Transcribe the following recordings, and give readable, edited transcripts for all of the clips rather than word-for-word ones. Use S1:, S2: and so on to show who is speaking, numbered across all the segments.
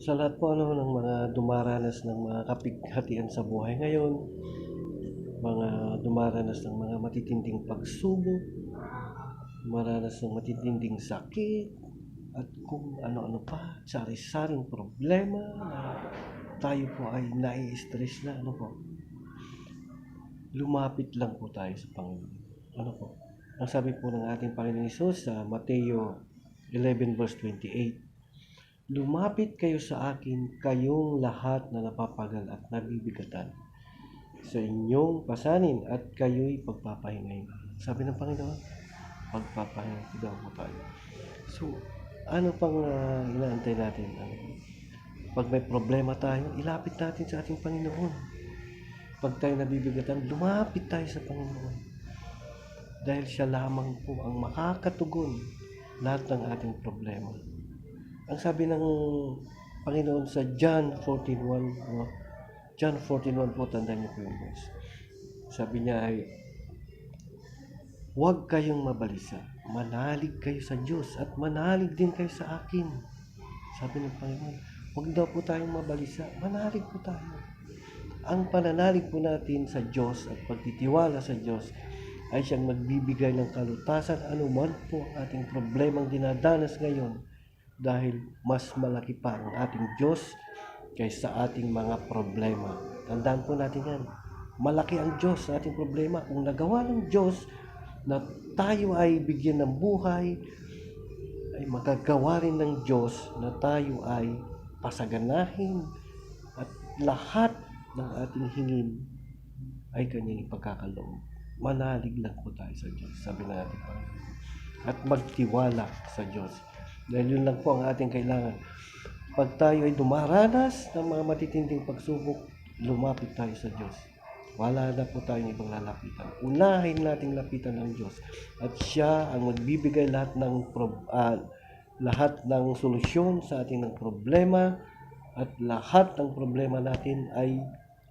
S1: Sa lahat po ng mga dumaranas ng mga kapighatian sa buhay ngayon, mga dumaranas ng mga matitinding pagsubok, dumaranas ng matitinding sakit, at kung ano-ano pa, sari-saring problema na tayo po ay nai-stress na lumapit lang po tayo sa Panginoon. Ang sabi po ng ating Panginoon Hesus sa Mateo 11 verse 28, lumapit kayo sa akin, kayong lahat na napapagal at nabibigatan, sa inyong pasanin at kayo'y pagpapahingayin. Sabi ng Panginoon, pagpapahinga daw po tayo. So, ano pang inaantay natin? Pag may problema tayo, ilapit natin sa ating Panginoon. Pag tayo nabibigatan, lumapit tayo sa Panginoon. Dahil siya lamang po ang makakatugon lahat ng ating problema. Ang sabi ng Panginoon sa John 14:1, John 14:1 po, tandaan niyo po yung verse. Sabi niya ay, huwag kayong mabalisa, manalig kayo sa Diyos at manalig din kayo sa akin. Sabi ng Panginoon, huwag daw po tayong mabalisa, manalig po tayo. Ang pananalig po natin sa Diyos at pagtitiwala sa Diyos ay siyang magbibigay ng kalutasan anuman po ang ating problemang dinadanas ngayon, dahil mas malaki pa ang ating Diyos kaysa ating mga problema. Tandaan po natin yan. Malaki ang Diyos sa ating problema. Kung nagawa ng Diyos na tayo ay bigyan ng buhay, ay magagawa rin ng Diyos na tayo ay pasaganahin at lahat ng ating hingin ay kanyang ipagkakaloob. Manalig lang po tayo sa Diyos, sabi na natin Panginoon. At magtiwala sa Diyos. Dahil yun lang po ang ating kailangan. Pag tayo ay dumaranas ng mga matitinding pagsubok, lumapit tayo sa Diyos. Wala na po tayong ibang lalapitan. Unahin nating lapitan ng Diyos. At siya ang magbibigay lahat ng solusyon sa ating ng problema. At lahat ng problema natin ay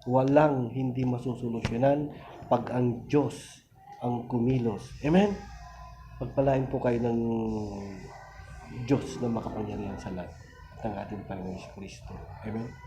S1: walang hindi masusolusyonan pag ang Diyos ang kumilos. Amen? Pagpalain po kayo ng Diyos na makapangyarihan sa lahat, at ng ating Panginoon Kristo. Amen?